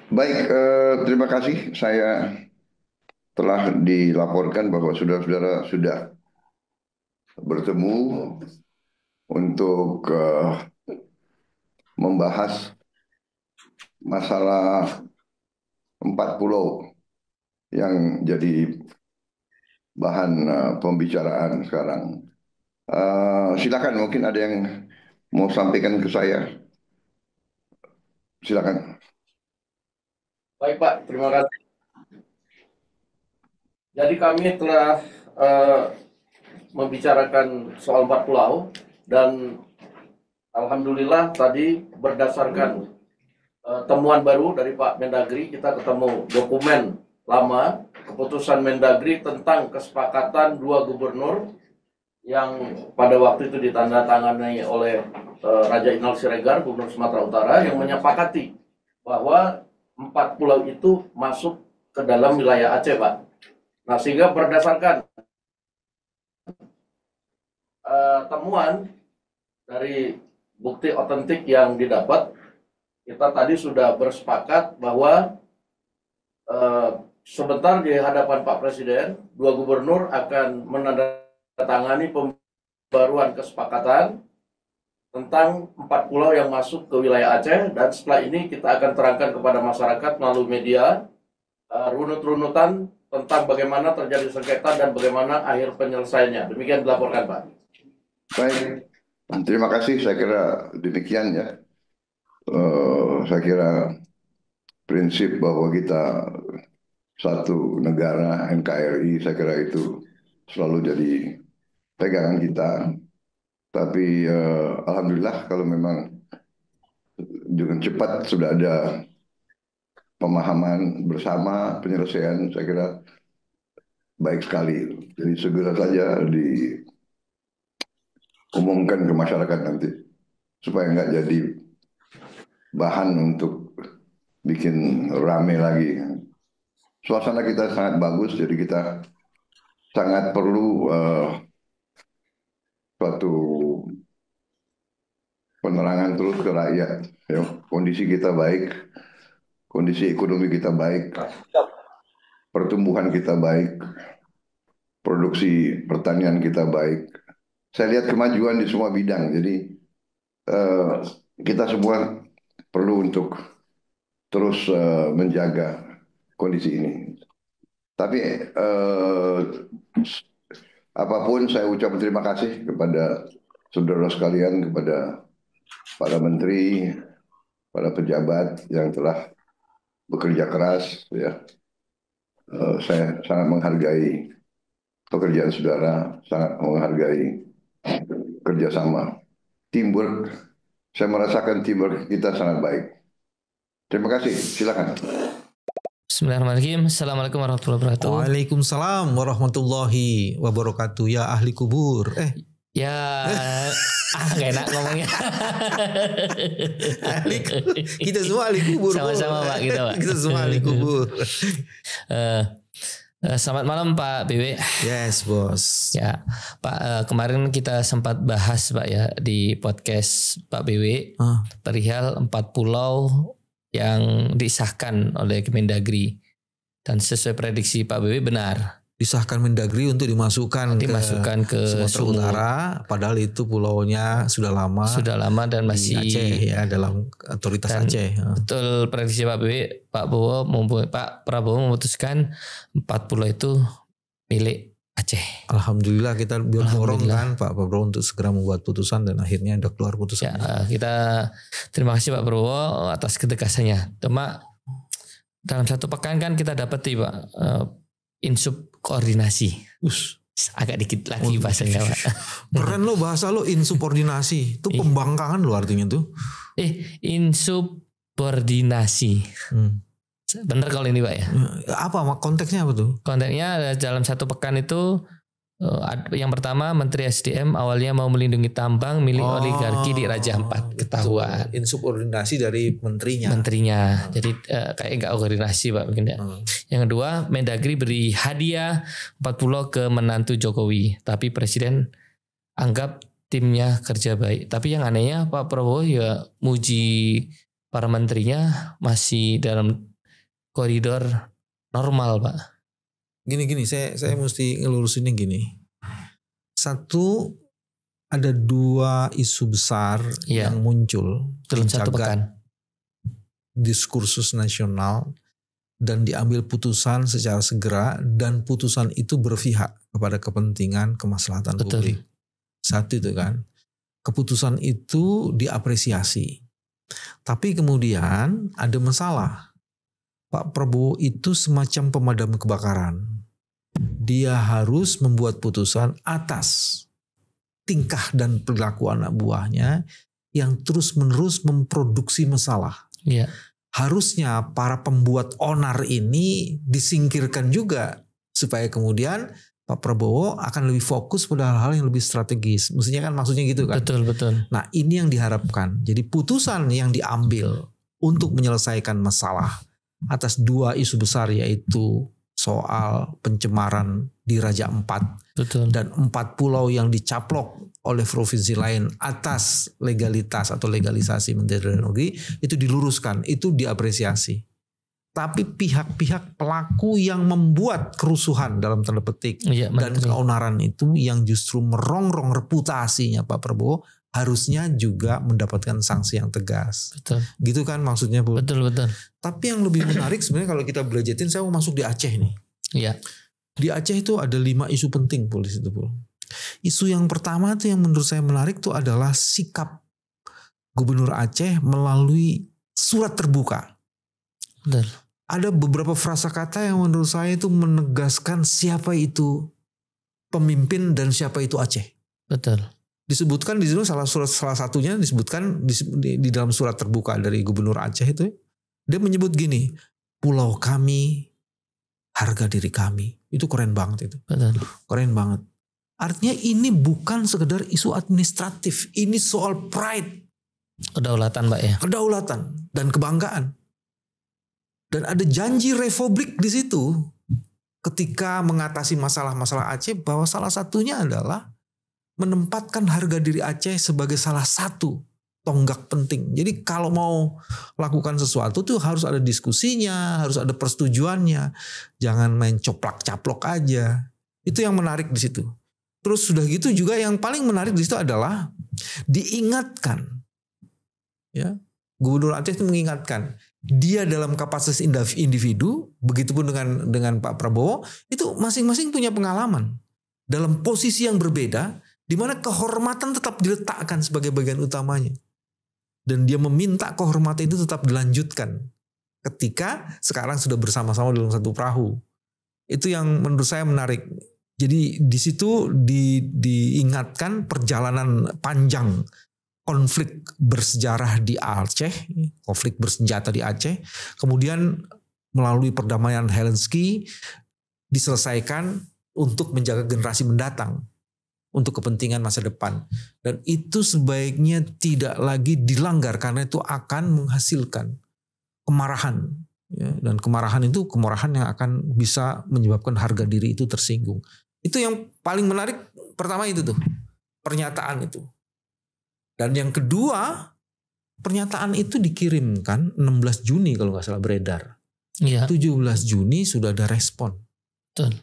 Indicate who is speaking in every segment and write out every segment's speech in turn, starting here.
Speaker 1: Baik, terima kasih. Saya telah dilaporkan bahwa saudara-saudara sudah bertemu untuk membahas masalah 4 pulau yang jadi bahan pembicaraan sekarang. Silakan, mungkin ada yang mau sampaikan ke saya. Silakan.
Speaker 2: Baik Pak, terima kasih. Jadi kami telah eh, membicarakan soal 4 pulau dan alhamdulillah tadi berdasarkan temuan baru dari Pak Mendagri kita ketemu dokumen lama keputusan Mendagri tentang kesepakatan dua gubernur yang pada waktu itu ditandatangani oleh Raja Inal Siregar, Gubernur Sumatera Utara yang menyepakati bahwa 4 pulau itu masuk ke dalam wilayah Aceh, Pak. Nah, sehingga berdasarkan temuan dari bukti otentik yang didapat, kita tadi sudah bersepakat bahwa eh, sebentar di hadapan Pak Presiden, dua gubernur akan menandatangani pembaruan kesepakatan tentang 4 pulau yang masuk ke wilayah Aceh, dan setelah ini kita akan terangkan kepada masyarakat melalui media runut-runutan tentang bagaimana terjadi sengketa dan bagaimana akhir penyelesaiannya. Demikian dilaporkan, Pak.
Speaker 1: Baik, terima kasih. Saya kira demikian ya. Saya kira prinsip bahwa kita satu negara NKRI, saya kira itu selalu jadi pegangan kita. Tapi alhamdulillah kalau memang dengan cepat sudah ada pemahaman bersama penyelesaian, saya kira baik sekali. Jadi segera saja diumumkan ke masyarakat nanti supaya nggak jadi bahan untuk bikin rame lagi. Suasana kita sangat bagus, jadi kita sangat perlu suatu penerangan terus ke rakyat. Ya, kondisi kita baik, kondisi ekonomi kita baik, pertumbuhan kita baik, produksi pertanian kita baik. Saya lihat kemajuan di semua bidang. Jadi eh, kita semua perlu untuk terus menjaga kondisi ini. Tapi apapun saya ucapkan terima kasih kepada saudara sekalian, kepada para menteri, para pejabat yang telah bekerja keras. Ya, saya sangat menghargai pekerjaan saudara, sangat menghargai kerjasama, teamwork. Saya merasakan teamwork kita sangat baik. Terima kasih. Silakan.
Speaker 3: Bismillahirrahmanirrahim. Assalamualaikum warahmatullahi wabarakatuh.
Speaker 4: Waalaikumsalam warahmatullahi wabarakatuh. Ya ahli kubur.
Speaker 3: Ya, gak enak ngomongnya.
Speaker 4: Kita semua ahli kubur.
Speaker 3: Sama-sama Pak, kita Pak.
Speaker 4: Kita semua ahli kubur.
Speaker 3: Selamat malam Pak BW.
Speaker 4: Yes bos.
Speaker 3: Ya Pak, kemarin kita sempat bahas Pak ya di podcast Pak BW perihal 4 pulau yang disahkan oleh Kemendagri, dan sesuai prediksi Pak BW benar
Speaker 4: Disahkan Mendagri untuk dimasukkan
Speaker 3: ke
Speaker 4: Sumatera
Speaker 3: Sumut.
Speaker 4: Utara, padahal itu pulaunya sudah lama
Speaker 3: dan masih
Speaker 4: di Aceh ya, dalam otoritas Aceh.
Speaker 3: Betul prediksi Pak BW, Pak Prabowo memutuskan 4 pulau itu milik Aceh.
Speaker 4: Alhamdulillah kita dorong kan Pak Prabowo untuk segera membuat putusan, dan akhirnya udah keluar putusannya.
Speaker 3: Ya, kita terima kasih Pak Prabowo atas ketegasannya. Cuma dalam 1 pekan kan kita dapat Pak insub koordinasi. Agak dikit lagi bahasanya Pak.
Speaker 4: Keren lo bahasa lo, insubordinasi. Itu pembangkangan lo artinya tuh.
Speaker 3: Insubordinasi. Bener kalau ini Pak ya.
Speaker 4: Apa konteksnya apa tuh?
Speaker 3: Konteksnya dalam 1 pekan itu yang pertama Menteri SDM awalnya mau melindungi tambang milik oligarki di Raja Ampat, ketahuan.
Speaker 4: Insubordinasi dari menterinya.
Speaker 3: Jadi kayak nggak koordinasi Pak mungkin ya. Yang kedua, Mendagri beri hadiah 4 pulau ke menantu Jokowi, tapi Presiden anggap timnya kerja baik. Tapi yang anehnya Pak Prabowo ya muji para menterinya masih dalam koridor normal, Pak.
Speaker 4: Gini, saya mesti ngelurusinnya gini. Satu, ada 2 isu besar yang muncul
Speaker 3: dalam satu pekan.
Speaker 4: Diskursus nasional dan diambil putusan secara segera, dan putusan itu berpihak kepada kepentingan kemaslahatan publik. Satu itu kan. Keputusan itu diapresiasi. Tapi kemudian ada masalah. Pak Prabowo itu semacam pemadam kebakaran. Dia harus membuat putusan atas tingkah dan perilaku anak buahnya yang terus-menerus memproduksi masalah.
Speaker 3: Iya.
Speaker 4: Harusnya para pembuat onar ini disingkirkan juga supaya kemudian Pak Prabowo akan lebih fokus pada hal-hal yang lebih strategis. Mestinya kan maksudnya gitu kan.
Speaker 3: Betul.
Speaker 4: Nah, ini yang diharapkan. Jadi putusan yang diambil untuk menyelesaikan masalah atas 2 isu besar, yaitu soal pencemaran di Raja Ampat dan 4 pulau yang dicaplok oleh provinsi lain atas legalitas atau legalisasi Menteri Dalam Negeri, itu diluruskan, itu diapresiasi. Tapi pihak-pihak pelaku yang membuat kerusuhan dalam tanda petik dan keonaran itu yang justru merongrong reputasinya Pak Prabowo harusnya juga mendapatkan sanksi yang tegas.
Speaker 3: Betul.
Speaker 4: Gitu kan maksudnya, Bu?
Speaker 3: Betul.
Speaker 4: Tapi yang lebih menarik sebenarnya kalau kita belajarin, saya mau masuk di Aceh nih.
Speaker 3: Iya.
Speaker 4: Di Aceh itu ada 5 isu penting, Bu, di situ, Bu. Isu yang pertama itu yang menurut saya menarik itu adalah sikap Gubernur Aceh melalui surat terbuka.
Speaker 3: Betul.
Speaker 4: Ada beberapa frasakata yang menurut saya itu menegaskan siapa itu pemimpin dan siapa itu Aceh.
Speaker 3: Betul.
Speaker 4: Disebutkan di situ salah satunya disebutkan di dalam surat terbuka dari Gubernur Aceh itu, dia menyebut gini, pulau kami, harga diri kami. Itu keren banget itu.
Speaker 3: Betul.
Speaker 4: Keren banget. Artinya ini bukan sekedar isu administratif, ini soal pride.
Speaker 3: Kedaulatan, Pak ya.
Speaker 4: Kedaulatan dan kebanggaan. Dan ada janji republik di situ ketika mengatasi masalah-masalah Aceh, bahwa salah satunya adalah menempatkan harga diri Aceh sebagai salah satu tonggak penting. Jadi kalau mau lakukan sesuatu tuh harus ada diskusinya, harus ada persetujuannya. Jangan main coplak-caplok aja. Itu yang menarik di situ. Terus sudah gitu juga yang paling menarik di situ adalah diingatkan, ya, Gubernur Aceh itu mengingatkan dia dalam kapasitas individu, begitupun dengan Pak Prabowo, itu masing-masing punya pengalaman dalam posisi yang berbeda, di mana kehormatan tetap diletakkan sebagai bagian utamanya, dan dia meminta kehormatan itu tetap dilanjutkan ketika sekarang sudah bersama-sama dalam satu perahu. Itu yang menurut saya menarik. Jadi di situ diingatkan perjalanan panjang konflik bersejarah di Aceh, konflik bersenjata di Aceh, kemudian melalui perdamaian Helsinki diselesaikan untuk menjaga generasi mendatang, untuk kepentingan masa depan. Dan itu sebaiknya tidak lagi dilanggar karena itu akan menghasilkan kemarahan. Ya, dan kemarahan itu kemarahan yang akan bisa menyebabkan harga diri itu tersinggung. Itu yang paling menarik, pertama itu tuh, pernyataan itu. Dan yang kedua, pernyataan itu dikirimkan 16 Juni kalau nggak salah beredar.
Speaker 3: Iya.
Speaker 4: 17 Juni sudah ada respon.
Speaker 3: Betul.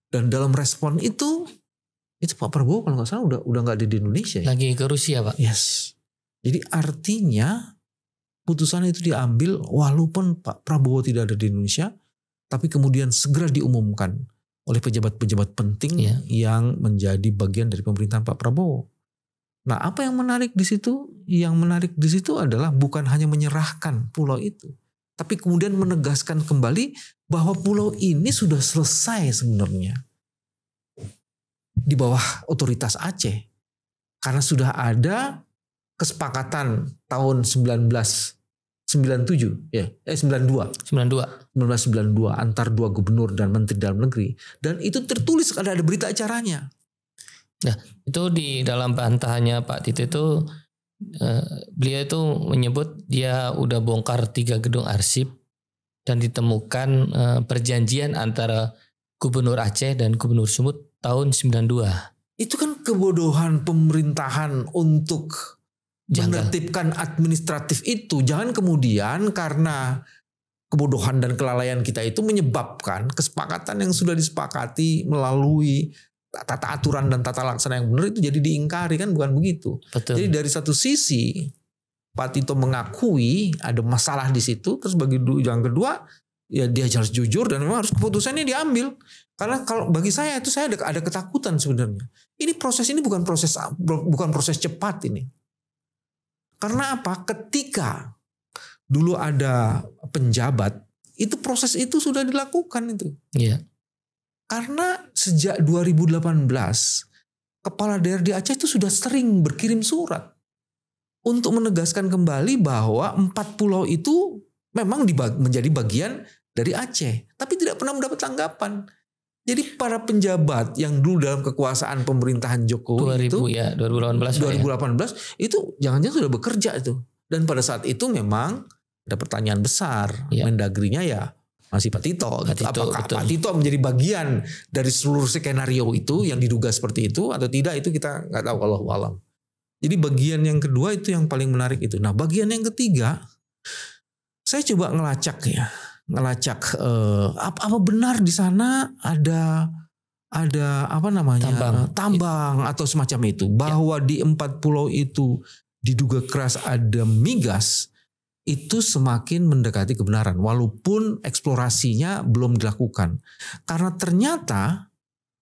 Speaker 4: Dan dalam respon itu Pak Prabowo kalau nggak salah udah nggak ada di Indonesia. Ya?
Speaker 3: Lagi ke Rusia, Pak.
Speaker 4: Yes. Jadi artinya putusan itu diambil walaupun Pak Prabowo tidak ada di Indonesia, tapi kemudian segera diumumkan oleh pejabat-pejabat penting yang menjadi bagian dari pemerintahan Pak Prabowo. Nah, apa yang menarik di situ? Yang menarik di situ adalah bukan hanya menyerahkan pulau itu, tapi kemudian menegaskan kembali bahwa pulau ini sudah selesai sebenarnya di bawah otoritas Aceh. Karena sudah ada kesepakatan tahun 1992 antar 2 gubernur dan menteri dalam negeri, dan itu tertulis ada berita acaranya.
Speaker 3: Nah, itu di dalam bantahannya Pak Tito itu beliau itu menyebut dia udah bongkar 3 gedung arsip dan ditemukan perjanjian antara Gubernur Aceh dan Gubernur Sumut tahun 92.
Speaker 4: Itu kan kebodohan pemerintahan untuk menertibkan administratif itu. Jangan kemudian karena kebodohan dan kelalaian kita itu menyebabkan kesepakatan yang sudah disepakati melalui tata aturan dan tata laksana yang benar itu jadi diingkari, kan bukan begitu.
Speaker 3: Betul.
Speaker 4: Jadi dari satu sisi Pak Tito mengakui ada masalah di situ, terus bagi yang kedua ya dia harus jujur dan memang harus keputusannya diambil. Karena kalau bagi saya itu saya ada ketakutan sebenarnya. Ini proses ini bukan proses cepat ini. Karena apa? Ketika dulu ada penjabat, itu proses itu sudah dilakukan itu.
Speaker 3: Iya.
Speaker 4: Karena sejak 2018 kepala daerah di Aceh itu sudah sering berkirim surat untuk menegaskan kembali bahwa 4 pulau itu memang menjadi bagian dari Aceh, tapi tidak pernah mendapat tanggapan. Jadi para penjabat yang dulu dalam kekuasaan pemerintahan Jokowi 2018 itu jangan-jangan sudah bekerja itu. Dan pada saat itu memang ada pertanyaan besar.
Speaker 3: Ya.
Speaker 4: Mendagrinya ya masih Pak Tito. Gitu. Apakah
Speaker 3: betul.
Speaker 4: Pak Tito menjadi bagian dari seluruh skenario itu yang diduga seperti itu atau tidak, itu kita nggak tahu, wallahu alam. Jadi bagian yang kedua itu yang paling menarik itu. Nah bagian yang ketiga, saya coba ngelacak apa benar di sana ada apa namanya tambang atau semacam itu, bahwa di 4 pulau itu diduga keras ada migas. Itu semakin mendekati kebenaran walaupun eksplorasinya belum dilakukan. Karena ternyata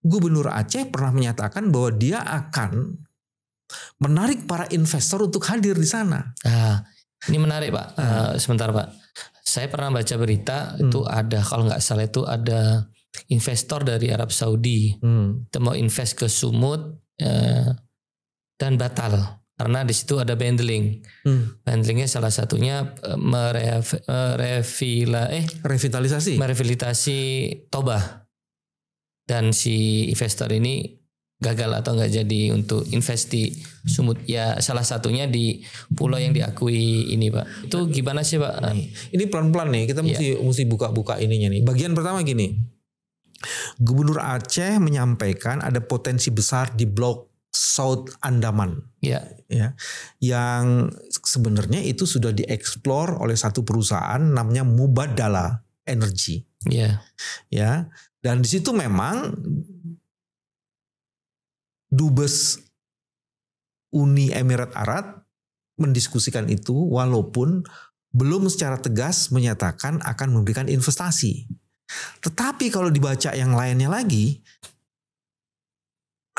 Speaker 4: Gubernur Aceh pernah menyatakan bahwa dia akan menarik para investor untuk hadir di sana.
Speaker 3: Ini menarik Pak. Sebentar Pak. Saya pernah baca berita itu ada, kalau nggak salah itu ada investor dari Arab Saudi itu mau invest ke Sumut dan batal. Karena di situ ada bundling. Bundlingnya salah satunya merevitalisasi Toba. Dan si investor ini gagal atau nggak jadi untuk invest di Sumut. Ya salah satunya di pulau yang diakui ini Pak. Itu gimana sih Pak?
Speaker 4: Ini pelan-pelan nih, kita mesti buka-buka ininya nih. Bagian pertama gini. Gubernur Aceh menyampaikan ada potensi besar di blok South Andaman, ya, yang sebenarnya itu sudah dieksplor oleh satu perusahaan namanya Mubadala Energy, ya, dan di situ memang Dubes Uni Emirat Arab mendiskusikan itu, walaupun belum secara tegas menyatakan akan memberikan investasi. Tetapi kalau dibaca yang lainnya lagi,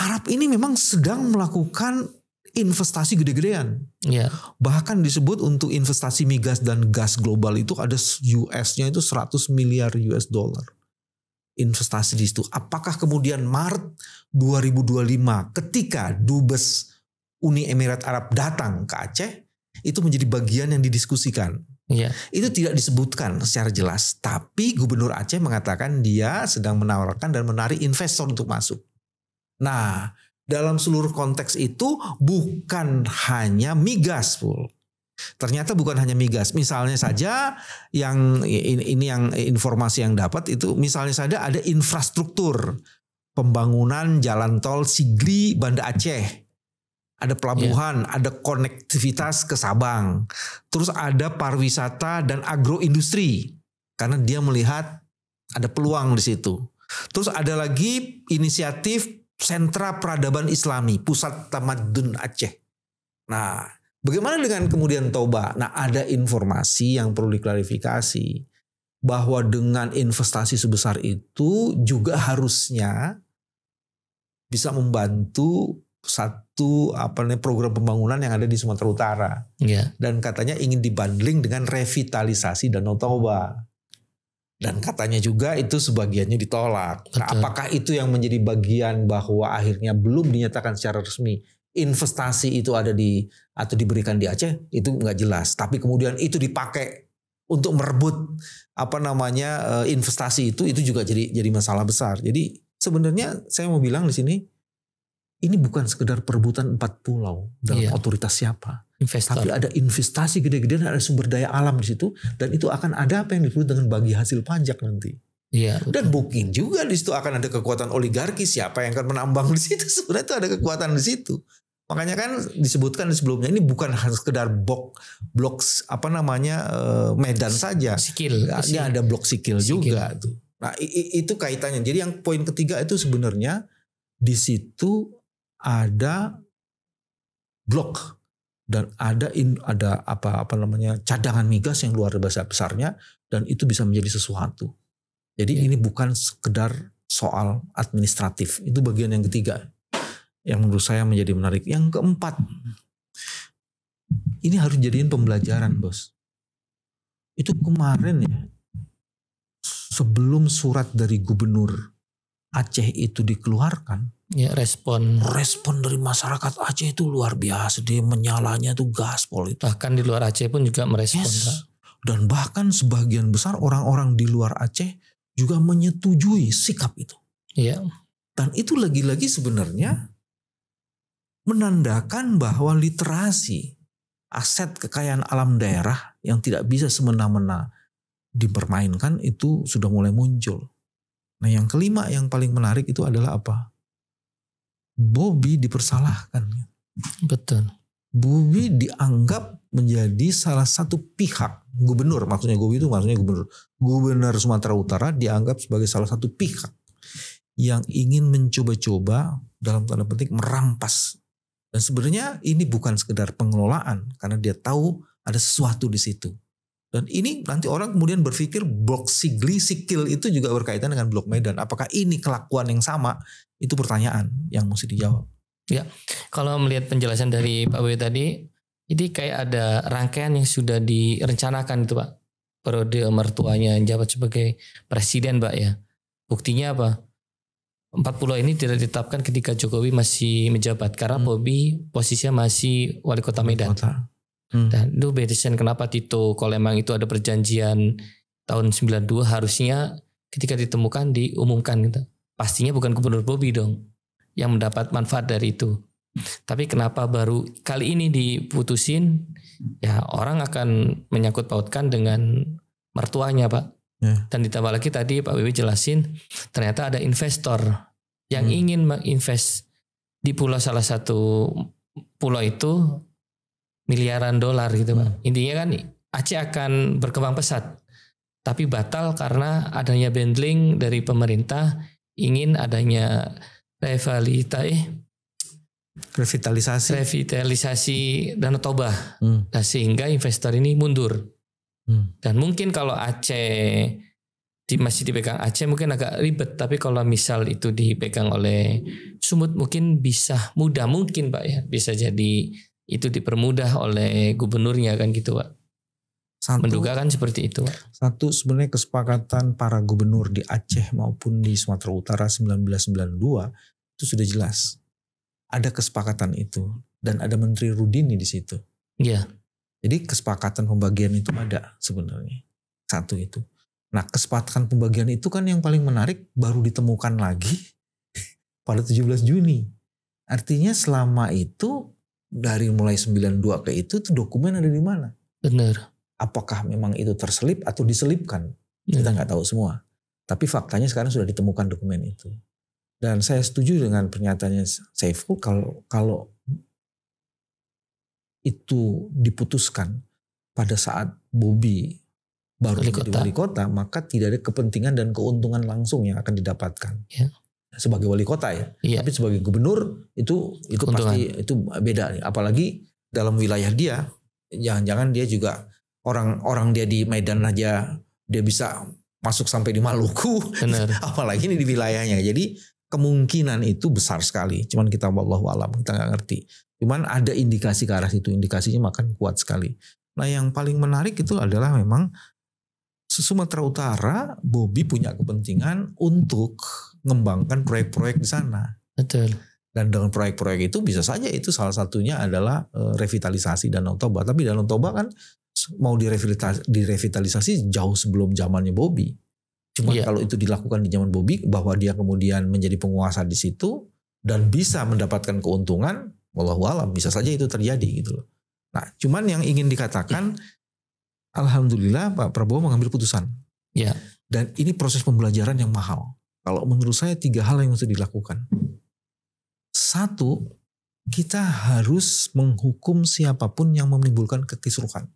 Speaker 4: Arab ini memang sedang melakukan investasi gede-gedean.
Speaker 3: Yeah.
Speaker 4: Bahkan disebut untuk investasi migas dan gas global itu ada US-nya itu 100 miliar US dollar. Investasi di situ. Apakah kemudian Maret 2025 ketika Dubes Uni Emirat Arab datang ke Aceh, itu menjadi bagian yang didiskusikan.
Speaker 3: Yeah.
Speaker 4: Itu tidak disebutkan secara jelas. Tapi Gubernur Aceh mengatakan dia sedang menawarkan dan menarik investor untuk masuk. Nah, dalam seluruh konteks itu bukan hanya migas, Pul. Ternyata bukan hanya migas. Misalnya saja yang ini yang informasi yang dapat itu, misalnya saja ada infrastruktur pembangunan jalan tol Sigli Banda Aceh. Ada pelabuhan, ada konektivitas ke Sabang. Terus ada pariwisata dan agroindustri. Karena dia melihat ada peluang di situ. Terus ada lagi inisiatif Sentra Peradaban Islami, Pusat Tamadun Aceh. Nah, bagaimana dengan kemudian Toba? Nah, ada informasi yang perlu diklarifikasi. Bahwa dengan investasi sebesar itu juga harusnya bisa membantu satu program pembangunan yang ada di Sumatera Utara.
Speaker 3: Yeah.
Speaker 4: Dan katanya ingin dibundling dengan revitalisasi Danau Toba. Dan katanya juga itu sebagiannya ditolak. Nah, apakah itu yang menjadi bagian bahwa akhirnya belum dinyatakan secara resmi investasi itu ada atau diberikan di Aceh? Itu nggak jelas. Tapi kemudian itu dipakai untuk merebut investasi itu juga jadi masalah besar. Jadi sebenarnya saya mau bilang di sini, ini bukan sekedar perebutan 4 pulau dalam otoritas siapa.
Speaker 3: Investor.
Speaker 4: Tapi ada investasi gede-gedean, ada sumber daya alam di situ, dan itu akan ada apa yang disebut dengan bagi hasil pajak nanti.
Speaker 3: Iya.
Speaker 4: Dan mungkin juga di situ akan ada kekuatan oligarki, siapa yang akan menambang di situ. Sebenarnya itu ada kekuatan di situ. Makanya kan disebutkan sebelumnya ini bukan hanya sekedar blok Medan saja.
Speaker 3: Sikil.
Speaker 4: Ini ada blok Sikil juga tuh. Nah, itu kaitannya. Jadi yang poin ketiga itu sebenarnya di situ ada blok dan ada cadangan migas yang luar biasa besarnya dan itu bisa menjadi sesuatu. Jadi ini bukan sekedar soal administratif. Itu bagian yang ketiga yang menurut saya menjadi menarik. Yang keempat, ini harus jadiin pembelajaran, Bos. Itu kemarin ya, sebelum surat dari Gubernur Aceh itu dikeluarkan,
Speaker 3: ya respon
Speaker 4: dari masyarakat Aceh itu luar biasa. Dia menyalanya tuh gaspol itu.
Speaker 3: bahkan di luar Aceh pun juga merespon.
Speaker 4: Yes. Dan bahkan sebagian besar orang-orang di luar Aceh juga menyetujui sikap itu.
Speaker 3: Iya.
Speaker 4: Dan itu lagi-lagi sebenarnya menandakan bahwa literasi, aset kekayaan alam daerah yang tidak bisa semena-mena dipermainkan itu sudah mulai muncul. Nah, yang kelima yang paling menarik itu adalah apa? Bobi dipersalahkan.
Speaker 3: Betul.
Speaker 4: Bobi dianggap menjadi salah satu pihak gubernur, maksudnya gubernur Sumatera Utara dianggap sebagai salah satu pihak yang ingin mencoba-coba dalam tanda petik merampas. Dan sebenarnya ini bukan sekedar pengelolaan karena dia tahu ada sesuatu di situ. Dan ini nanti orang kemudian berpikir blok Sikil itu juga berkaitan dengan blok Medan. Apakah ini kelakuan yang sama? Itu pertanyaan yang mesti dijawab.
Speaker 3: Ya, kalau melihat penjelasan dari Pak W tadi, ini kayak ada rangkaian yang sudah direncanakan itu Pak. Periode mertuanya jabat sebagai presiden Pak ya. Buktinya apa? 4 pulau ini tidak ditetapkan ketika Jokowi masih menjabat. Karena Bobi posisinya masih wali kota Medan. Dan itu bedakan kenapa Tito kalau emang itu ada perjanjian tahun 92 harusnya ketika ditemukan diumumkan gitu. Pastinya bukan Gubernur Bobi dong yang mendapat manfaat dari itu. Tapi kenapa baru kali ini diputusin? Ya orang akan menyangkut pautkan dengan mertuanya Pak. Dan ditambah lagi tadi Pak Wiwi jelasin ternyata ada investor yang ingin menginvest di salah satu pulau itu miliaran dolar gitu Pak. Intinya kan Aceh akan berkembang pesat. Tapi batal karena adanya bundling dari pemerintah ingin adanya revitalisasi Danau Toba. Nah, sehingga investor ini mundur. Dan mungkin kalau Aceh masih dipegang Aceh mungkin agak ribet, tapi kalau misal itu dipegang oleh Sumut mungkin bisa mudah mungkin Pak ya, bisa jadi itu dipermudah oleh gubernurnya kan gitu Pak. Menduga kan seperti itu Pak.
Speaker 4: Satu sebenarnya kesepakatan para gubernur di Aceh maupun di Sumatera Utara 1992 itu sudah jelas. Ada kesepakatan itu dan ada Menteri Rudini di situ.
Speaker 3: Iya.
Speaker 4: Jadi kesepakatan pembagian itu ada sebenarnya. Satu itu. Nah, kesepakatan pembagian itu kan yang paling menarik baru ditemukan lagi pada 17 Juni. Artinya selama itu dari mulai 92 ke itu dokumen ada di mana?
Speaker 3: Benar.
Speaker 4: Apakah memang itu terselip atau diselipkan? Kita nggak tahu semua. Tapi faktanya sekarang sudah ditemukan dokumen itu. Dan saya setuju dengan pernyataannya Saiful kalau itu diputuskan pada saat Bobi baru menjadi wali kota, maka tidak ada kepentingan dan keuntungan langsung yang akan didapatkan. Ya. Sebagai wali kota ya. Tapi sebagai gubernur itu pasti itu beda nih. Apalagi dalam wilayah dia, jangan-jangan dia juga orang dia di Medan aja dia bisa masuk sampai di Maluku.
Speaker 3: Benar.
Speaker 4: Apalagi ini di wilayahnya. Jadi kemungkinan itu besar sekali. Cuman kita wallahu alam, kita nggak ngerti. Cuman ada indikasi ke arah situ, indikasinya makan kuat sekali. Nah yang paling menarik itu adalah memang Sumatera Utara, Bobi punya kepentingan untuk mengembangkan proyek-proyek di sana.
Speaker 3: Betul.
Speaker 4: Dan dengan proyek-proyek itu bisa saja itu salah satunya adalah revitalisasi Danau Toba. Tapi Danau Toba kan mau direvitalisasi jauh sebelum zamannya Bobi. Cuma kalau itu dilakukan di zaman Bobi, bahwa dia kemudian menjadi penguasa di situ dan bisa mendapatkan keuntungan, wallahu alam bisa saja itu terjadi gitu loh. Nah, cuman yang ingin dikatakan, alhamdulillah Pak Prabowo mengambil putusan.
Speaker 3: Ya.
Speaker 4: Dan ini proses pembelajaran yang mahal. Kalau menurut saya 3 hal yang mesti dilakukan. 1, kita harus menghukum siapapun yang menimbulkan kekisruhan.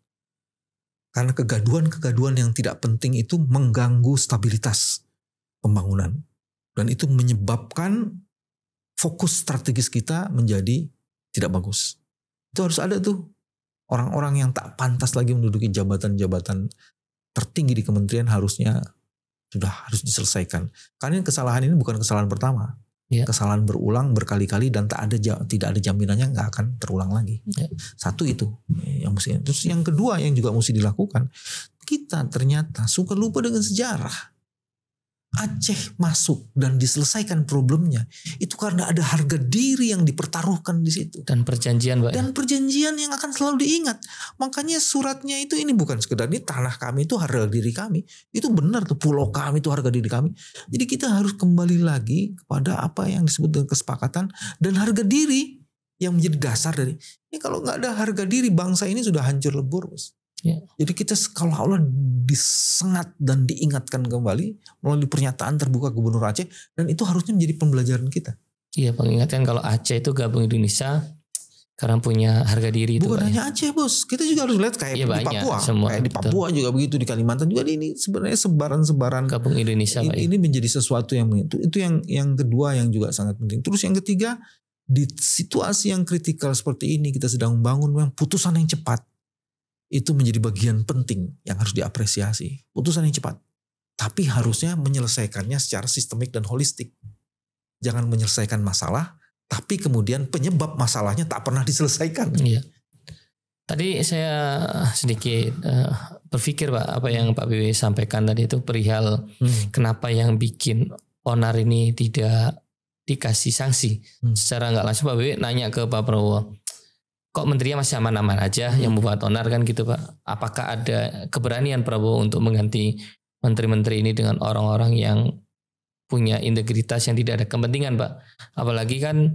Speaker 4: Karena kegaduhan-kegaduhan yang tidak penting itu mengganggu stabilitas pembangunan. Dan itu menyebabkan fokus strategis kita menjadi tidak bagus. Itu harus ada tuh orang-orang yang tak pantas lagi menduduki jabatan-jabatan tertinggi di kementerian harus harus diselesaikan. Karena kesalahan ini bukan kesalahan pertama.
Speaker 3: Ya.
Speaker 4: Kesalahan berulang berkali-kali dan tidak ada jaminannya nggak akan terulang lagi. Ya. Satu itu yang mesti. Terus yang kedua yang juga mesti dilakukan, kita ternyata suka lupa dengan sejarah. Aceh masuk dan diselesaikan problemnya itu karena ada harga diri yang dipertaruhkan di situ
Speaker 3: dan perjanjian, Pak.
Speaker 4: Dan perjanjian yang akan selalu diingat. Makanya suratnya itu ini bukan sekedar ini tanah kami itu harga diri kami. Itu benar tuh, pulau kami itu harga diri kami. Jadi kita harus kembali lagi kepada apa yang disebut dengan kesepakatan dan harga diri yang menjadi dasar dari ini. Kalau nggak ada harga diri, bangsa ini sudah hancur lebur, Bos. Ya. Jadi kita seolah-olah disengat dan diingatkan kembali melalui pernyataan terbuka Gubernur Aceh, dan itu harusnya menjadi pembelajaran kita.
Speaker 3: Iya, pengingatkan kalau Aceh itu gabung Indonesia karena punya harga diri.
Speaker 4: Bukan hanya Aceh, Bos, kita juga harus lihat kayak di Papua, kayak di Papua juga begitu, di Kalimantan juga. Ini sebenarnya sebaran-sebaran
Speaker 3: gabung Indonesia.
Speaker 4: Ini menjadi sesuatu yang itu yang kedua yang juga sangat penting. Terus yang ketiga, di situasi yang kritikal seperti ini kita sedang membangun yang putusan yang cepat. Itu menjadi bagian penting yang harus diapresiasi. Putusan yang cepat. Tapi harusnya menyelesaikannya secara sistemik dan holistik. Jangan menyelesaikan masalah, tapi kemudian penyebab masalahnya tak pernah diselesaikan.
Speaker 3: Iya. Tadi saya sedikit berpikir, Pak, apa yang Pak BW sampaikan tadi itu perihal kenapa yang bikin Onar ini tidak dikasih sanksi. Secara nggak langsung Pak BW nanya ke Pak Prabowo, kok menterinya masih aman-aman aja yang membuat Onar kan gitu, Pak. Apakah ada keberanian Prabowo untuk mengganti menteri-menteri ini dengan orang-orang yang punya integritas yang tidak ada kepentingan, Pak. Apalagi kan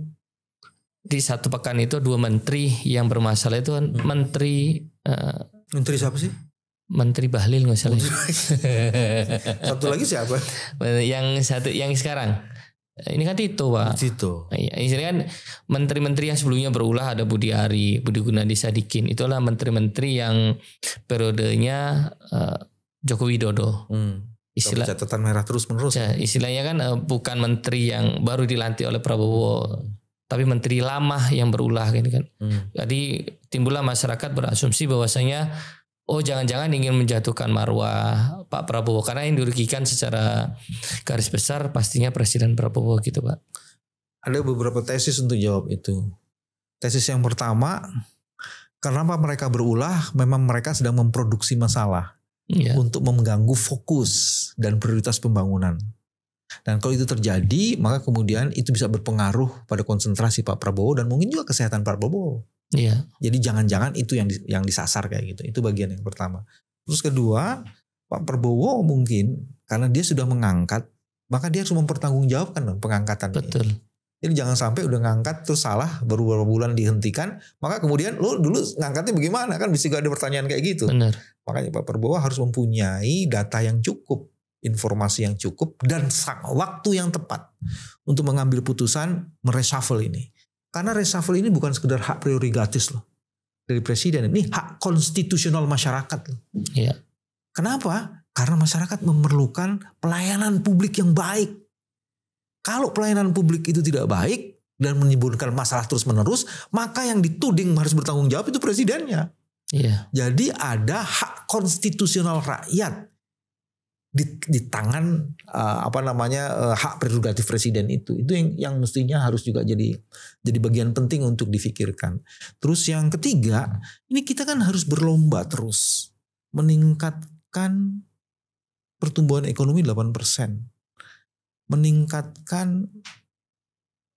Speaker 3: di satu pekan itu 2 menteri yang bermasalah itu kan menteri
Speaker 4: siapa sih?
Speaker 3: Menteri Bahlil nggak salah.
Speaker 4: Satu lagi siapa?
Speaker 3: Yang sekarang. Ini kan Tito, Pak.
Speaker 4: Tito.
Speaker 3: Ini kan menteri-menteri yang sebelumnya berulah, ada Budi Ari, Budi Gunadi Sadikin. Itulah menteri-menteri yang periodenya Joko Widodo. Istilah
Speaker 4: catatan merah terus-menerus.
Speaker 3: Istilahnya kan bukan menteri yang baru dilantik oleh Prabowo, tapi menteri lama yang berulah gitu kan. Jadi timbullah masyarakat berasumsi bahwasanya jangan-jangan ingin menjatuhkan marwah Pak Prabowo, karena yang dirugikan secara garis besar pastinya Presiden Prabowo gitu, Pak.
Speaker 4: Ada beberapa tesis untuk jawab itu. Tesis yang pertama, karena mereka berulah, memang mereka sedang memproduksi masalah untuk mengganggu fokus dan prioritas pembangunan. Dan kalau itu terjadi, maka kemudian itu bisa berpengaruh pada konsentrasi Pak Prabowo dan mungkin juga kesehatan Pak Prabowo.
Speaker 3: Iya.
Speaker 4: Jadi jangan-jangan itu yang disasar kayak gitu. Itu bagian yang pertama. Terus kedua, Pak Prabowo mungkin karena dia sudah mengangkat, maka dia harus mempertanggungjawabkan dong pengangkatan.
Speaker 3: Betul.
Speaker 4: Jadi jangan sampai udah ngangkat terus salah, baru beberapa bulan dihentikan, maka kemudian lo dulu ngangkatnya bagaimana, kan bisa juga ada pertanyaan kayak gitu.
Speaker 3: Benar.
Speaker 4: Makanya Pak Prabowo harus mempunyai data yang cukup, informasi yang cukup, dan waktu yang tepat untuk mengambil putusan mereshuffle ini. Karena reshuffle ini bukan sekedar hak prerogatif loh dari presiden, ini hak konstitusional masyarakat loh.
Speaker 3: Iya.
Speaker 4: Kenapa? Karena masyarakat memerlukan pelayanan publik yang baik. Kalau pelayanan publik itu tidak baik dan menimbulkan masalah terus-menerus, maka yang dituding harus bertanggung jawab itu presidennya.
Speaker 3: Iya.
Speaker 4: Jadi ada hak konstitusional rakyat di tangan hak prerogatif presiden itu yang mestinya harus juga jadi bagian penting untuk difikirkan. Terus yang ketiga, ini kita kan harus berlomba terus meningkatkan pertumbuhan ekonomi 8%, meningkatkan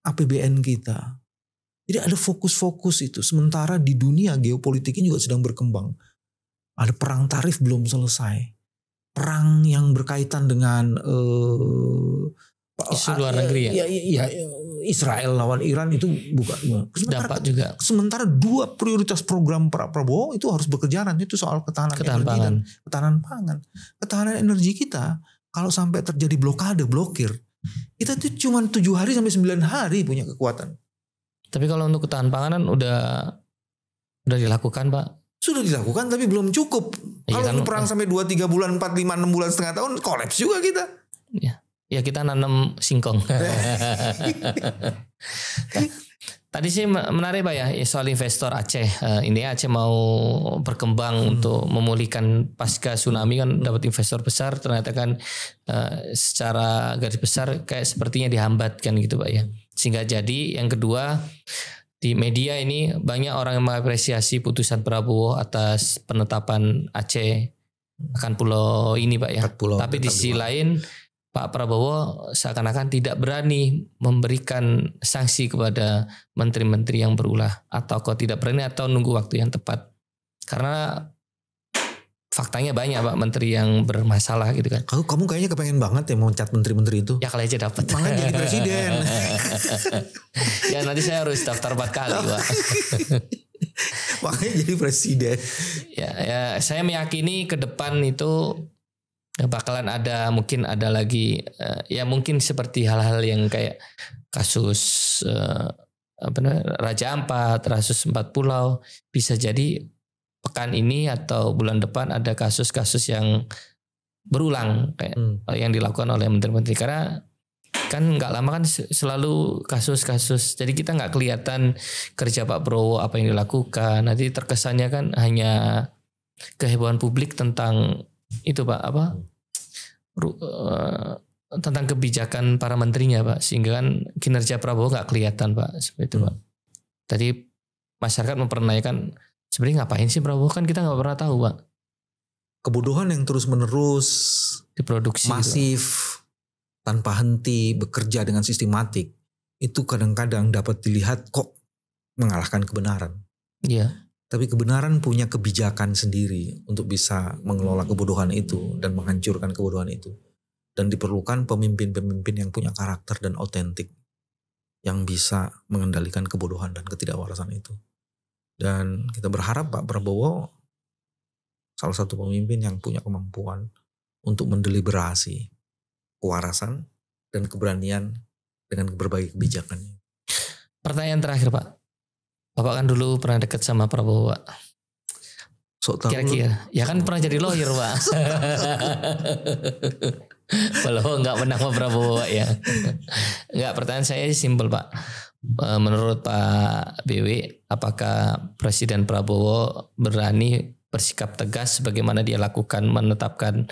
Speaker 4: APBN kita. Jadi ada fokus-fokus itu. Sementara di dunia geopolitiknya juga sedang berkembang. Ada perang tarif belum selesai. Perang yang berkaitan dengan
Speaker 3: isu luar negeri ya.
Speaker 4: Iya, Israel lawan Iran itu bukan.
Speaker 3: Dampak juga.
Speaker 4: Sementara 2 prioritas program Pak Prabowo itu harus bekerjaan, itu soal ketahanan energi
Speaker 3: pangan.
Speaker 4: dan ketahanan pangan. Ketahanan energi kita kalau sampai terjadi blokir, kita tuh cuma 7 hari sampai 9 hari punya kekuatan.
Speaker 3: Tapi kalau untuk ketahanan panganan udah dilakukan Pak.
Speaker 4: Sudah dilakukan tapi belum cukup.
Speaker 3: Iya
Speaker 4: Kalau
Speaker 3: kan,
Speaker 4: perang sampai 2-3 bulan, 4-5-6 bulan, setengah tahun, kolaps juga kita.
Speaker 3: Ya kita nanam singkong. Tadi sih menarik Pak ya soal investor Aceh. Ini Aceh mau berkembang untuk memulihkan pasca tsunami kan dapat investor besar, ternyata kan secara garis besar kayak sepertinya dihambat kan gitu Pak ya. Sehingga jadi yang kedua, di media ini banyak orang yang mengapresiasi putusan Prabowo atas penetapan Aceh akan pulau ini Pak ya. Tapi di sisi lain Pak Prabowo seakan-akan tidak berani memberikan sanksi kepada menteri-menteri yang berulah, atau kok tidak berani atau nunggu waktu yang tepat. Karena faktanya banyak Pak menteri yang bermasalah gitu kan.
Speaker 4: Kamu kayaknya kepengen banget ya mencat menteri-menteri itu.
Speaker 3: Ya kali aja dapat.
Speaker 4: Makanya jadi presiden.
Speaker 3: Ya nanti saya harus daftar 4 kali Pak.
Speaker 4: Makanya jadi presiden.
Speaker 3: Ya saya meyakini ke depan itu bakalan ada, mungkin ada lagi ya mungkin seperti hal-hal yang kayak kasus Raja Ampat, kasus 4 pulau, bisa jadi pekan ini atau bulan depan ada kasus-kasus yang berulang kayak yang dilakukan oleh menteri-menteri, karena kan nggak lama kan selalu kasus-kasus, jadi kita nggak kelihatan kerja Pak Prabowo apa yang dilakukan. Nanti terkesannya kan hanya kehebohan publik tentang itu Pak tentang kebijakan para menterinya Pak, sehingga kan kinerja Prabowo nggak kelihatan Pak, seperti itu Pak. Tadi masyarakat mempertanyakan sebenarnya ngapain sih Prabowo, kan kita nggak pernah tahu Pak.
Speaker 4: Kebodohan yang terus menerus
Speaker 3: Diproduksi
Speaker 4: masif gitu, tanpa henti, bekerja dengan sistematik, itu kadang-kadang dapat dilihat kok mengalahkan kebenaran.
Speaker 3: Iya.
Speaker 4: Tapi kebenaran punya kebijakan sendiri untuk bisa mengelola kebodohan itu dan menghancurkan kebodohan itu. Dan diperlukan pemimpin-pemimpin yang punya karakter dan otentik, yang bisa mengendalikan kebodohan dan ketidakwarasan itu. Dan kita berharap Pak Prabowo salah satu pemimpin yang punya kemampuan untuk mendeliberasi kewarasan dan keberanian dengan berbagai kebijakannya.
Speaker 3: Pertanyaan terakhir Pak. Bapak kan dulu pernah dekat sama Prabowo Pak. Kira-kira, ya kan pernah jadi lawyer Pak. Walau nggak pernah sama Prabowo Pak ya. Nggak, pertanyaan saya simpel Pak. Menurut Pak BW, apakah Presiden Prabowo berani bersikap tegas sebagaimana dia lakukan menetapkan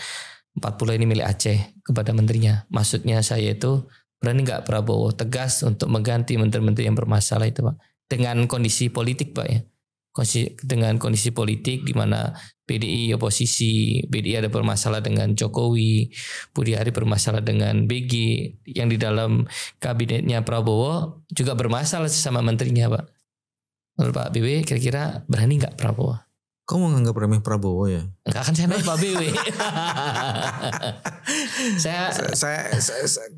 Speaker 3: 4 pulau ini milik Aceh kepada menterinya? Maksudnya saya itu, berani nggak Prabowo tegas untuk mengganti menteri-menteri yang bermasalah itu Pak? Dengan kondisi politik Pak ya. Dengan kondisi politik di mana PDI oposisi, BDI ada bermasalah dengan Jokowi, Budi Ari bermasalah dengan BG, yang di dalam kabinetnya Prabowo juga bermasalah sesama menterinya Pak. Menurut Pak BW, kira-kira berani nggak Prabowo?
Speaker 4: Kamu menganggap remeh Prabowo ya?
Speaker 3: Enggak, kan saya nanya Pak BW.
Speaker 4: saya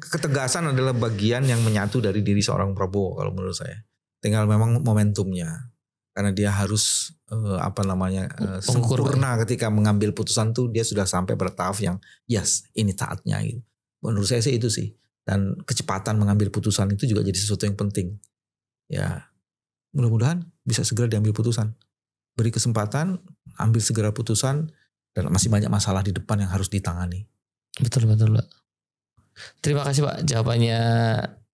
Speaker 4: ketegasan adalah bagian yang menyatu dari diri seorang Prabowo kalau menurut saya. Tinggal memang momentumnya. Karena dia harus sempurna ketika mengambil putusan tuh, dia sudah sampai pada tahap yang yes, ini saatnya gitu. Menurut saya sih itu sih. Dan kecepatan mengambil putusan itu juga jadi sesuatu yang penting. Ya, mudah-mudahan bisa segera diambil putusan. Beri kesempatan, ambil segera putusan, dan masih banyak masalah di depan yang harus ditangani.
Speaker 3: Betul Pak. Terima kasih Pak jawabannya.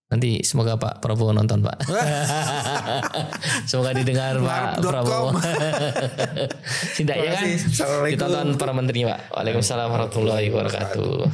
Speaker 3: Nanti semoga Pak Prabowo nonton Pak. Semoga didengar Pak Prabowo. Tidak ya kan? Kita tonton para menteri Pak. Waalaikumsalam warahmatullahi wabarakatuh.